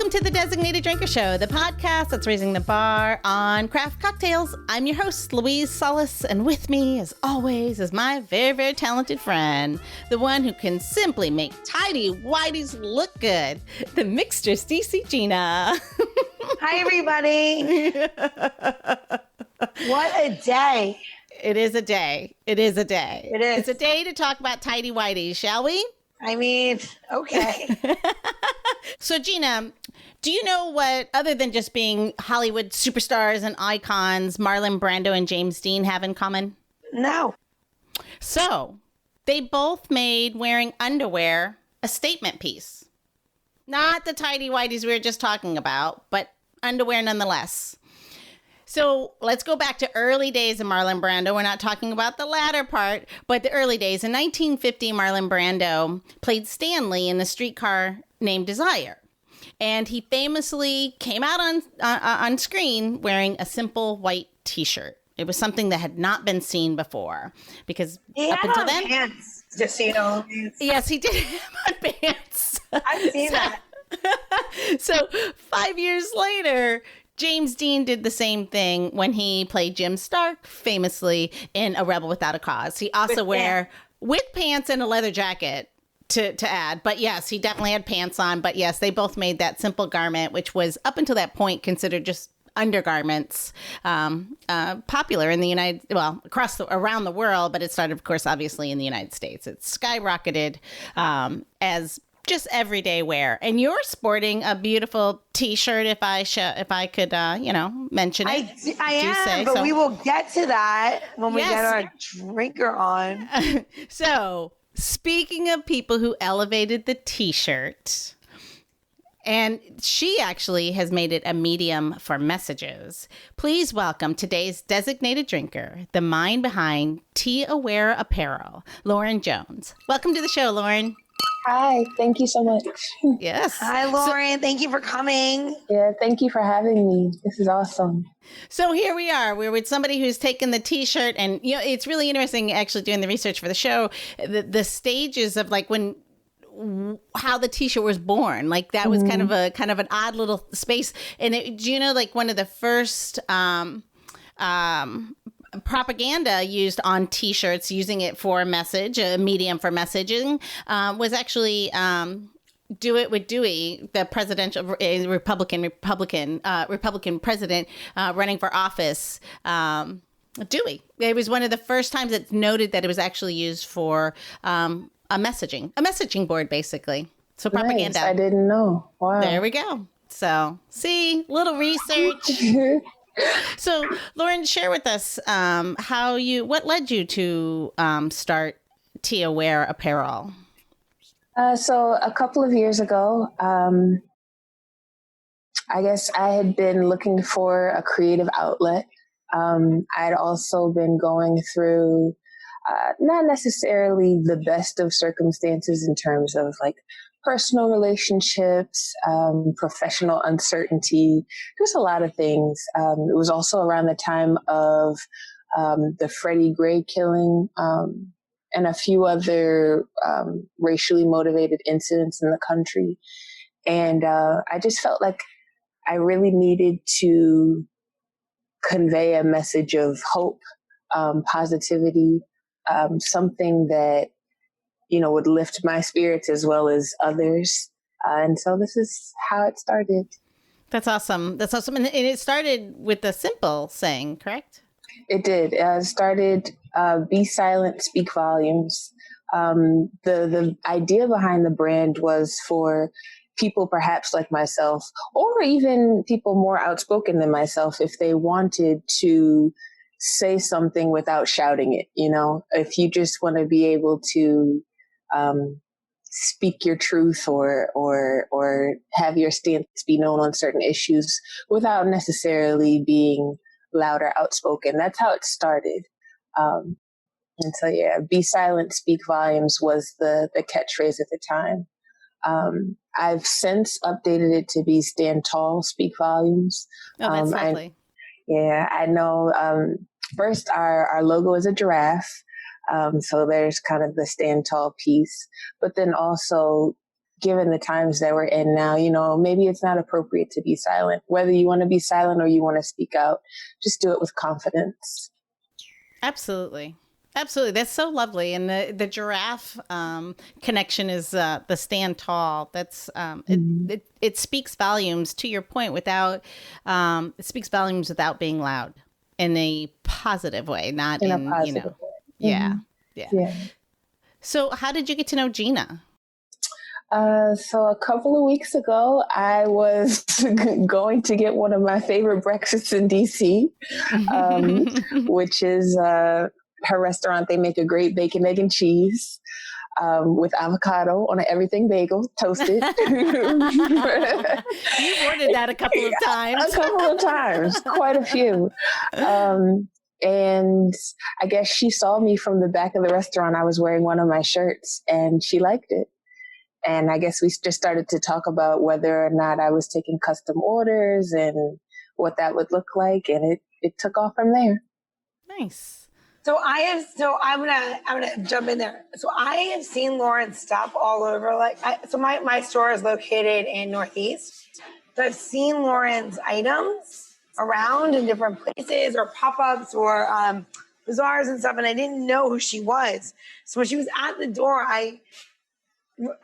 Welcome to the Designated Drinker Show, the podcast that's raising the bar on craft cocktails. I'm your host, Louise Solis, and with me, as always, is my very, very talented friend, the one who can simply make tidy whities look good, the mixture Stacey Gina. Hi, everybody. What a day. It is a day. It is a day. It is. It's a day to talk about tidy whities, shall we? I mean, okay. So, Gina, do you know what, other than just being Hollywood superstars and icons, Marlon Brando and James Dean have in common? No. So, they both made wearing underwear a statement piece. Not the tidy whities we were just talking about, but underwear nonetheless. So let's go back to early days of Marlon Brando. We're not talking about the latter part, but the early days. In 1950, Marlon Brando played Stanley in The Streetcar Named Desire. And he famously came out on screen wearing a simple white T-shirt. It was something that had not been seen before because He up had until on then, pants, just so you know. yes, he did have on pants. I've seen that. So 5 years later, James Dean did the same thing when he played Jim Stark, famously in A Rebel Without a Cause. He also with pants and a leather jacket to add. But yes, he definitely had pants on. But yes, they both made that simple garment, which was up until that point considered just undergarments, popular in the around the world. But it started, of course, obviously in the United States. It skyrocketed as just everyday wear. And you're sporting a beautiful T-shirt. If I could, mention it. I am, but we will get to that when we get our drinker on. So, speaking of people who elevated the T-shirt, and she actually has made it a medium for messages. Please welcome today's designated drinker, the mind behind Tea-Aware Apparel, Lauren Jones. Welcome to the show, Lauren. Hi, thank you so much. Yes. Hi, Lauren. Thank you for coming. Yeah, thank you for having me. This is awesome. So here we are. We're with somebody who's taken the T-shirt, and it's really interesting actually doing the research for the show, the stages of how the T-shirt was born. Like that was kind of an odd little space. And one of the first propaganda used on T-shirts, using it for a message, a medium for messaging, was actually "Do It with Dewey," the presidential Republican president running for office. Dewey. It was one of the first times it's noted that it was actually used for a messaging board, basically. So propaganda. Nice. I didn't know. Wow. There we go. So see, little research. So, Lauren, share with us what led you to start Tea-Aware Apparel? So a couple of years ago, I guess I had been looking for a creative outlet. I'd also been going through not necessarily the best of circumstances in terms of personal relationships, professional uncertainty, just a lot of things. It was also around the time of the Freddie Gray killing and a few other racially motivated incidents in the country. And I just felt like I really needed to convey a message of hope, positivity, something that would lift my spirits as well as others. And so this is how it started. That's awesome. That's awesome. And it started with a simple saying, correct? It did. It started, be silent, speak volumes. The idea behind the brand was for people perhaps like myself, or even people more outspoken than myself, if they wanted to say something without shouting it. If you just want to be able to speak your truth or have your stance be known on certain issues without necessarily being loud or outspoken. That's how it started. And so, be silent, speak volumes was the catchphrase at the time. I've since updated it to be stand tall, speak volumes. Oh, that's lovely. I know. First, our logo is a giraffe. So there's kind of the stand tall piece, but then also given the times that we're in now, maybe it's not appropriate to be silent. Whether you want to be silent or you want to speak out, just do it with confidence. Absolutely. Absolutely. That's so lovely. And the giraffe connection is the stand tall. That's it speaks volumes, to your point, without it speaks volumes without being loud, in a positive way, not in a positive way. Yeah. Yeah. So how did you get to know Gina? So a couple of weeks ago, I was going to get one of my favorite breakfasts in DC, which is her restaurant. They make a great bacon, egg, and cheese with avocado on an everything bagel, toasted. You've ordered that a couple of times. A couple of times, quite a few. And I guess she saw me from the back of the restaurant. I was wearing one of my shirts and she liked it. And I guess we just started to talk about whether or not I was taking custom orders and what that would look like. And it took off from there. Nice. I'm gonna jump in there. So I have seen Lauren's stuff all over. My store is located in Northeast. So I've seen Lauren's items around in different places or pop-ups or bazaars and stuff. And I didn't know who she was. So when she was at the door, I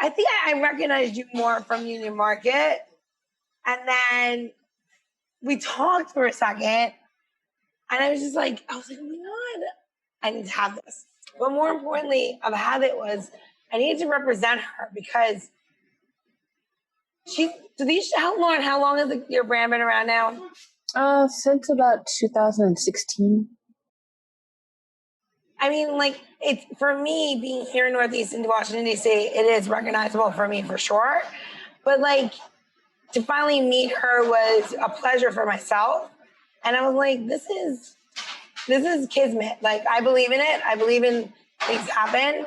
think I recognized you more from Union Market. And then we talked for a second. And I was like, oh my God, I need to have this. But more importantly, I've had it was I needed to represent her because Lauren, how long has your brand been around now? Since about 2016. I mean, it's for me being here in Northeast in Washington, D.C., it is recognizable for me for sure. But to finally meet her was a pleasure for myself. And I was like, this is kismet. I believe in it. I believe in things happen.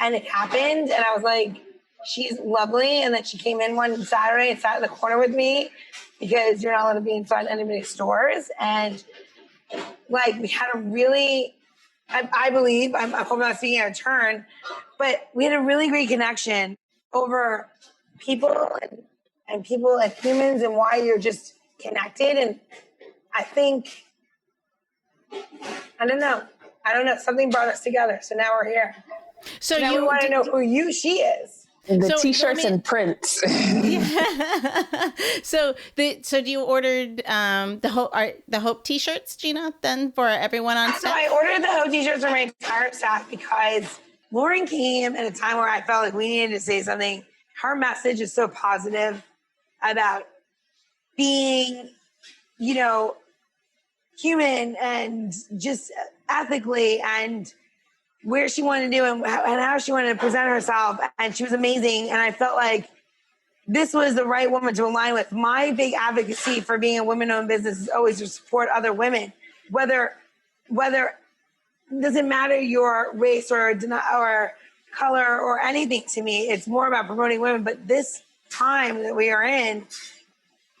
And it happened. And I was like, she's lovely. And then she came in one Saturday and sat in the corner with me because you're not allowed to be inside anybody's stores. And we had a really... I believe, I hope I'm not speaking out of turn, but we had a really great connection over people and people and humans and why you're just connected. And I think, I don't know, something brought us together. So now we're here. So now we want to know who she is. The t-shirts and prints. Yeah. So you ordered the Hope t-shirts, Gina, then for everyone on staff? So I ordered the Hope t-shirts for my entire staff because Lauren came at a time where I felt like we needed to say something. Her message is so positive about being, human and just ethically and where she wanted to do and how she wanted to present herself. And she was amazing. And I felt like this was the right woman to align with. My big advocacy for being a women-owned business is always to support other women, whether it doesn't matter your race or color or anything to me. It's more about promoting women. But this time that we are in,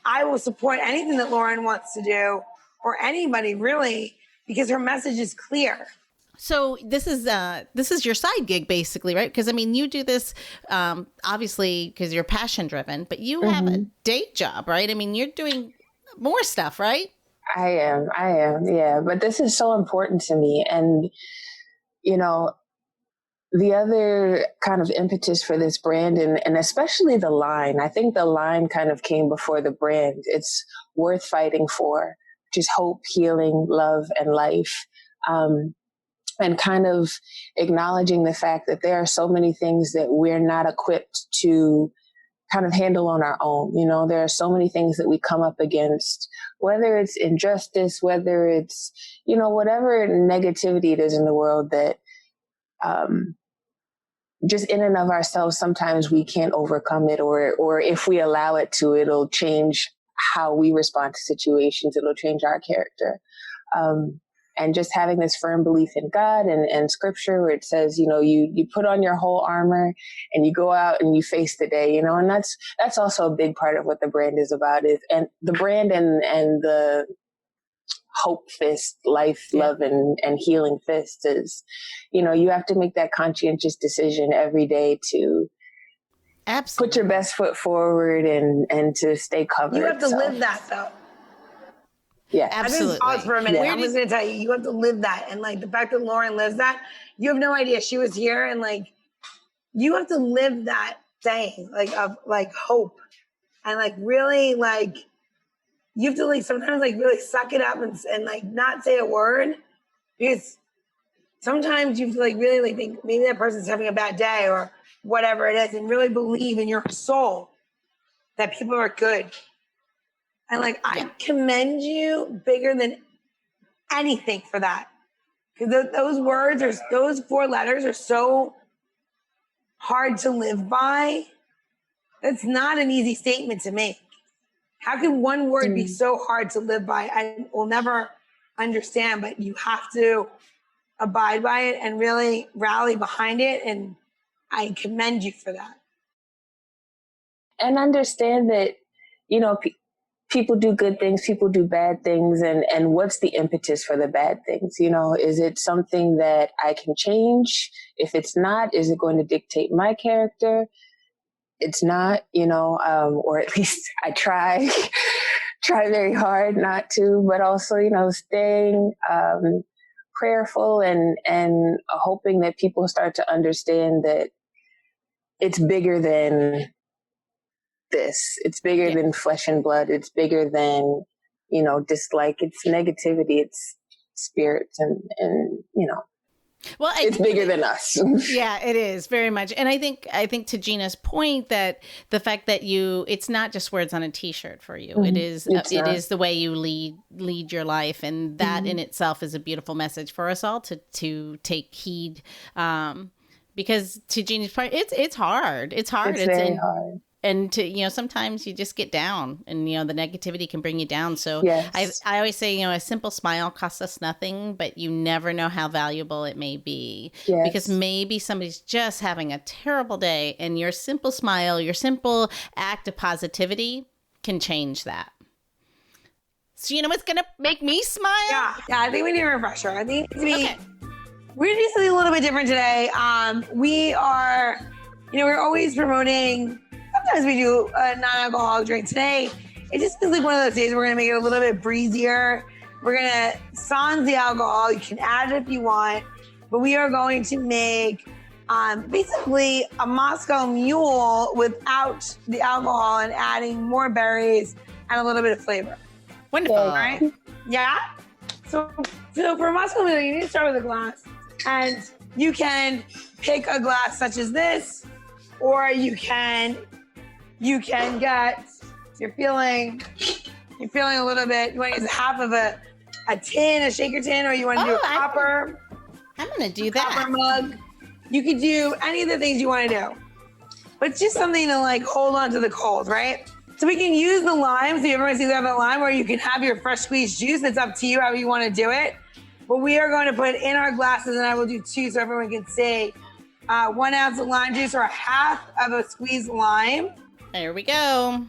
I will support anything that Lauren wants to do or anybody really, because her message is clear. So this is your side gig basically, right? Because you do this obviously because you're passion driven, but you have a day job, right? You're doing more stuff, right? I am, yeah. But this is so important to me, and the other kind of impetus for this brand and especially the line. I think the line kind of came before the brand. It's worth fighting for, which is hope, healing, love, and life. And kind of acknowledging the fact that there are so many things that we're not equipped to kind of handle on our own. There are so many things that we come up against, whether it's injustice, whether it's, whatever negativity it is in the world that just in and of ourselves, sometimes we can't overcome it, or if we allow it to, it'll change how we respond to situations. It'll change our character. And just having this firm belief in God and scripture where it says, you put on your whole armor and you go out and you face the day, and that's also a big part of what the brand is about, and the brand and the hope fist, life, love, and healing fist is, you have to make that conscientious decision every day to Absolutely. put your best foot forward and to stay covered. You have to live that though. Yeah, absolutely. I think pause for a minute. Yeah. I'm just gonna tell you, you have to live that, and like the fact that Lauren lives that, you have no idea. She was here, and like you have to live that saying, like of like hope, and like really like you have to like sometimes like really suck it up and like not say a word, because sometimes you have to like really like think maybe that person's having a bad day or whatever it is, and really believe in your soul that people are good. And like, I commend you bigger than anything for that. Because those words are, those 4 letters are so hard to live by. It's not an easy statement to make. How can one word be so hard to live by? I will never understand, but you have to abide by it and really rally behind it. And I commend you for that. and understand that, you know, people do good things, people do bad things, and what's the impetus for the bad things? You know, is it something that I can change? If it's not, is it going to dictate my character? It's not, you know, or at least I try very hard not to, but also, you know, staying prayerful and hoping that people start to understand that it's bigger than this. It's bigger than flesh and blood. It's bigger than, you know, dislike. It's negativity. It's spirits and you know, well, it's bigger than us. Yeah, it is very much. And I think to Gina's point that the fact that it's not just words on a t-shirt for you. It is the way you lead your life, and that in itself is a beautiful message for us all to take heed. Because to Gina's point, it's hard. It's hard. It's very hard. And to, you know, sometimes you just get down and, you know, the negativity can bring you down. So yes. I always say, you know, a simple smile costs us nothing, but you never know how valuable it may be. Yes. Because maybe somebody's just having a terrible day, and your simple smile, your simple act of positivity can change that. So you know what's going to make me smile? Yeah, I think we need a refresher. I think we're going to do something a little bit different today. We are, you know, we're always promoting. Sometimes we do a non-alcoholic drink. Today, it just feels like one of those days we're going to make it a little bit breezier. We're going to sans the alcohol. You can add it if you want. But we are going to make basically a Moscow Mule without the alcohol and adding more berries and a little bit of flavor. Wonderful. All right? Yeah? So for a Moscow Mule, you need to start with a glass. And you can pick a glass such as this, or you can get, you're feeling a little bit, you want to use half of a tin, a shaker tin, or you want to do a copper. I'm going to do that. Copper mug. You could do any of the things you want to do. But it's just something to like hold on to the cold, right? So we can use the lime, so everyone sees we have a lime, or you can have your fresh squeezed juice. It's up to you how you want to do it. But we are going to put in our glasses, and I will do 2 so everyone can see, 1 ounce of lime juice or a half of a squeezed lime. There we go.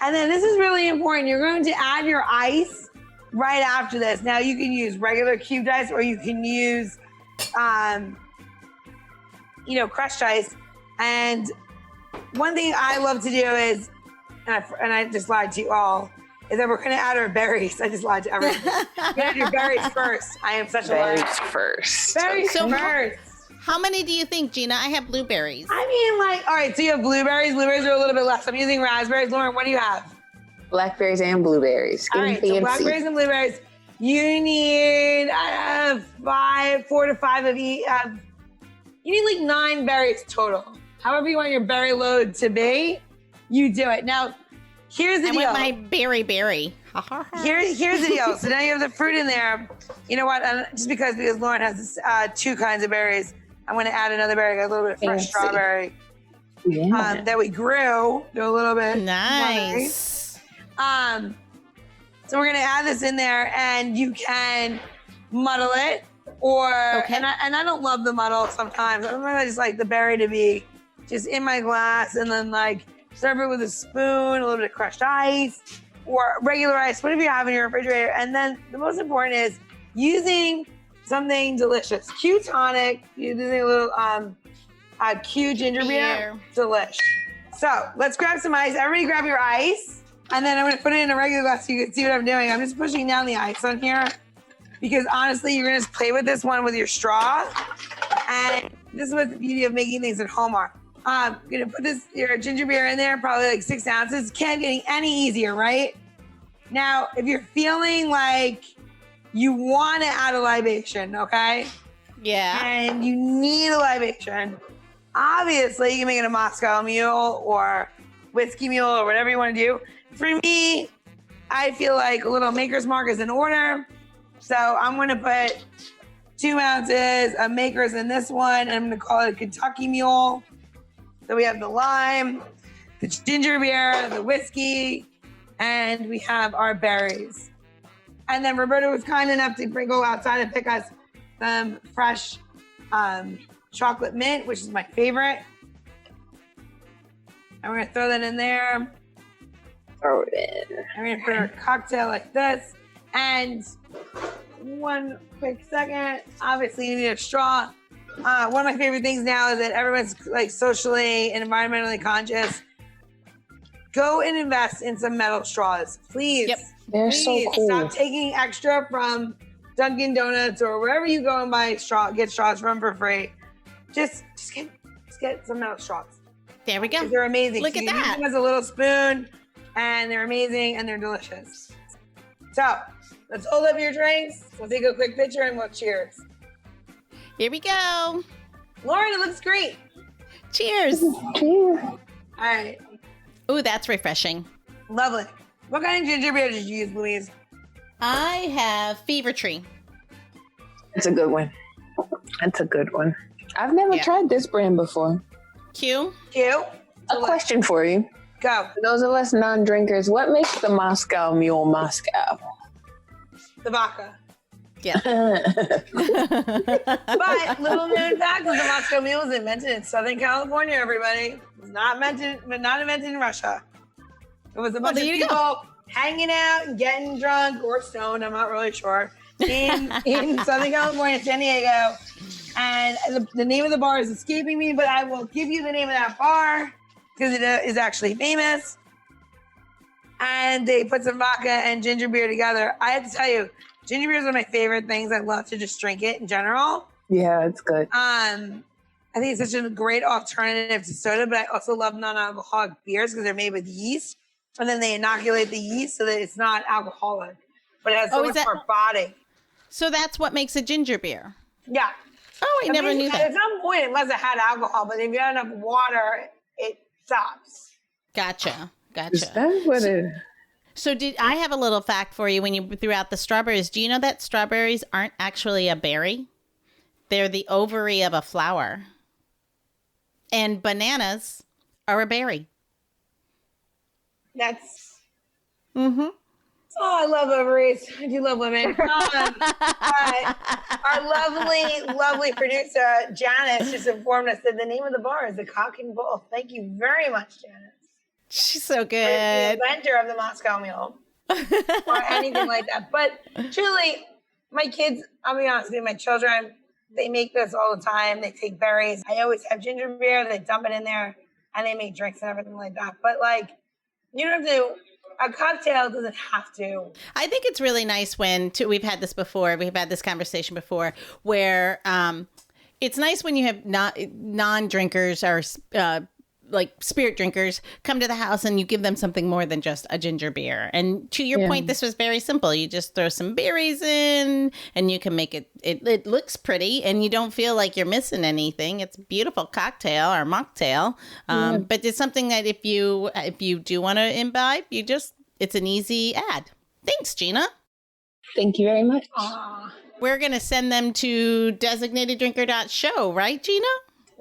And then this is really important. You're going to add your ice right after this. Now you can use regular cubed ice, or you can use, you know, crushed ice. And one thing I love to do is, and I just lied to you all, is that we're going to add our berries. I just lied to everyone. We're going to add your berries first. I am such a liar. Berries first. Berries first. How many do you think, Gina? I have blueberries. I mean, like, all right, so you have blueberries. Blueberries are a little bit less. I'm using raspberries. Lauren, what do you have? Blackberries and blueberries. All right, so blackberries and blueberries. You need 4 to 5 of each. You need like 9 berries total. However you want your berry load to be, you do it. Now, here's the deal. I want my berry. Here's the deal. So now you have the fruit in there. You know what? Just because Lauren has 2 kinds of berries, I'm going to add another berry, a little bit of fresh strawberry that we grew. Do a little bit. Nice. So we're going to add this in there, and you can muddle it, or and I don't love the muddle sometimes. I just like the berry to be just in my glass, and then like serve it with a spoon, a little bit of crushed ice, or regular ice, whatever you have in your refrigerator. And then the most important is using something delicious. Q-tonic, using a little Q ginger beer. Delish. So let's grab some ice. Everybody grab your ice. And then I'm going to put it in a regular glass so you can see what I'm doing. I'm just pushing down the ice on here because honestly, you're going to just play with this one with your straw. And this is what the beauty of making things at home are. I'm going to put your ginger beer in there, probably like 6 ounces. Can't get any easier, right? Now, if you're feeling like you want to add a libation, okay? Yeah. And you need a libation, obviously you can make it a Moscow Mule or Whiskey Mule or whatever you want to do. For me, I feel like a little Maker's Mark is in order. So I'm going to put 2 ounces of Maker's in this one. And I'm going to call it a Kentucky Mule. So we have the lime, the ginger beer, the whiskey, and we have our berries. And then Roberta was kind enough to go outside and pick us some fresh chocolate mint, which is my favorite. And we're going to throw that in there. Throw it in. I'm going to put our cocktail like this. And one quick second, obviously you need a straw. One of my favorite things now is that everyone's like socially and environmentally conscious. Go and invest in some metal straws, please. Yep. They're Please so cool. stop taking extra from Dunkin' Donuts or wherever you go and get straws from for free. Just get some metal straws. There we go. They're amazing. Look So at you use that. them as a little spoon, and they're amazing and they're delicious. So let's hold up your drinks. We'll take a quick picture and we'll cheers. Here we go. Lauren, it looks great. Cheers. Cheers. All right, Ooh, that's refreshing. lovely. What kind of ginger beer did you use, Louise? I have Fever Tree. It's a good one. That's a good one. I've never tried this brand before. Q. Cute. A question for you. Go. For those of us non-drinkers, what makes the Moscow Mule Moscow? The vodka. Yeah. But little known fact is the Moscow Mule was invented in Southern California, everybody. It was not invented in Russia. It was a bunch of there you people hanging out and getting drunk or stoned, I'm not really sure, in Southern California, San Diego. And the name of the bar is escaping me, but I will give you the name of that bar because it is actually famous. And they put some vodka and ginger beer together. I have to tell you, ginger beer is one of my favorite things. I love to just drink it in general. Yeah, it's good. I think it's such a great alternative to soda, but I also love non-alcoholic beers because they're made with yeast. And then they inoculate the yeast so that it's not alcoholic, but it has so much more body. So that's what makes a ginger beer. Yeah. Oh, I never knew that. At some point, it must have had alcohol, but if you had enough water, it stops. Gotcha. Is that what it? So I have a little fact for you when you threw out the strawberries. Do you know that strawberries aren't actually a berry? They're the ovary of a flower. And bananas are a berry. That's... Mm-hmm. Oh, I love ovaries. I do love women. Our lovely producer, Janice, just informed us that the name of the bar is the Cock and Bull. Thank you very much, Janice. She's so The good. inventor of the Moscow Mule. Or anything like that. But truly, my kids, I'll be honest with you, my children, they make this all the time. They take berries. I always have ginger beer. They dump it in there and they make drinks and everything like that. But like, you don't have to, a cocktail doesn't have to. I think it's really nice when, we've had this before, we've had this conversation before, where it's nice when you have non-drinkers or like spirit drinkers come to the house and you give them something more than just a ginger beer. And to your point, this was very simple. You just throw some berries in and you can make it looks pretty and you don't feel like you're missing anything. It's a beautiful cocktail or mocktail. But it's something that if you do want to imbibe, it's an easy add. Thanks, Gina. Thank you very much. We're going to send them to designateddrinker.show, right, Gina?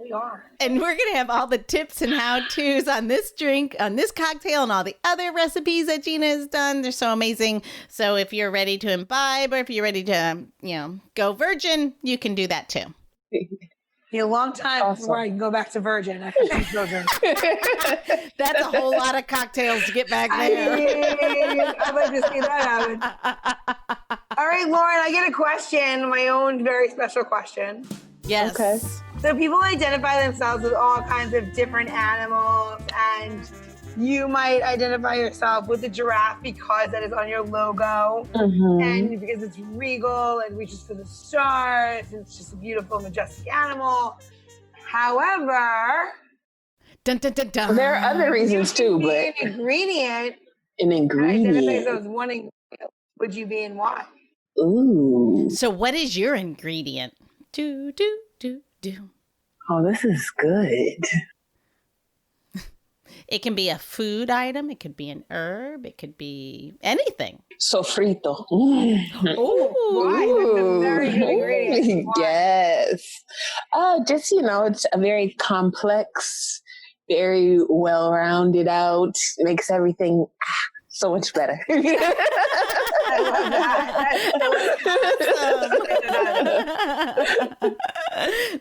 We are. And we're going to have all the tips and how-tos on this drink, on this cocktail, and all the other recipes that Gina has done. They're so amazing. So if you're ready to imbibe or if you're ready to, go virgin, you can do that too. Be a long time before I can go back to virgin. I can children. That's a whole lot of cocktails to get back there. I'd like to see that happen. All right, Lauren, I get a question, my own very special question. Yes. Okay. So people identify themselves with all kinds of different animals, and you might identify yourself with the giraffe because that is on your logo, and because it's regal and reaches for the stars. And it's just a beautiful, majestic animal. However, dun, dun, dun, dun. There are other reasons too, but an ingredient. Identify as one ingredient. Would you be and why? Ooh. So what is your ingredient? Do. Oh, this is good. It can be a food item. It could be an herb. It could be anything. Sofrito. Ooh. Why? That's a very good ingredient. Why? Yes. Just, it's a very complex, very well-rounded out, makes everything so much better. I love that.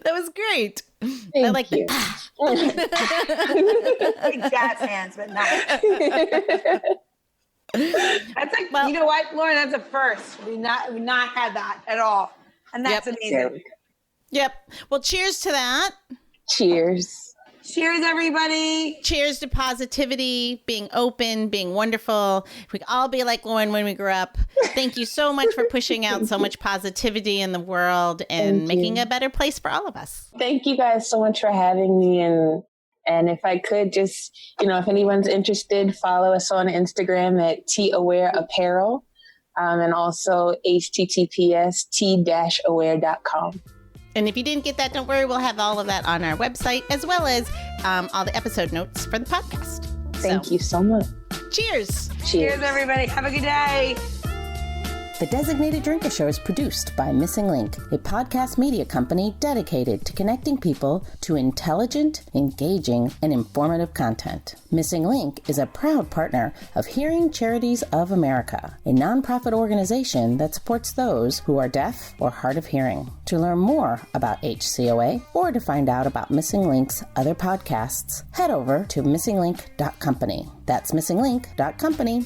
That was great. Thank I like you. Like jazz hands, but not. That's like, you know what, Lauren? That's a first. We've not had that at all, and that's amazing. Yep. Well, cheers to that. Cheers. Cheers, everybody. Cheers to positivity, being open, being wonderful. We can all be like Lauren when we grew up. Thank you so much for pushing out so much positivity in the world and making a better place for all of us. Thank you guys so much for having me. And if I could just, if anyone's interested, follow us on Instagram at T-Aware Apparel, and also https t-aware.com. And if you didn't get that, don't worry. We'll have all of that on our website, as well as all the episode notes for the podcast. Thank you so much. Cheers. Cheers, everybody. Have a good day. The Designated Drinker Show is produced by Missing Link, a podcast media company dedicated to connecting people to intelligent, engaging, and informative content. Missing Link is a proud partner of Hearing Charities of America, a nonprofit organization that supports those who are deaf or hard of hearing. To learn more about HCOA or to find out about Missing Link's other podcasts, head over to missinglink.company. That's missinglink.company.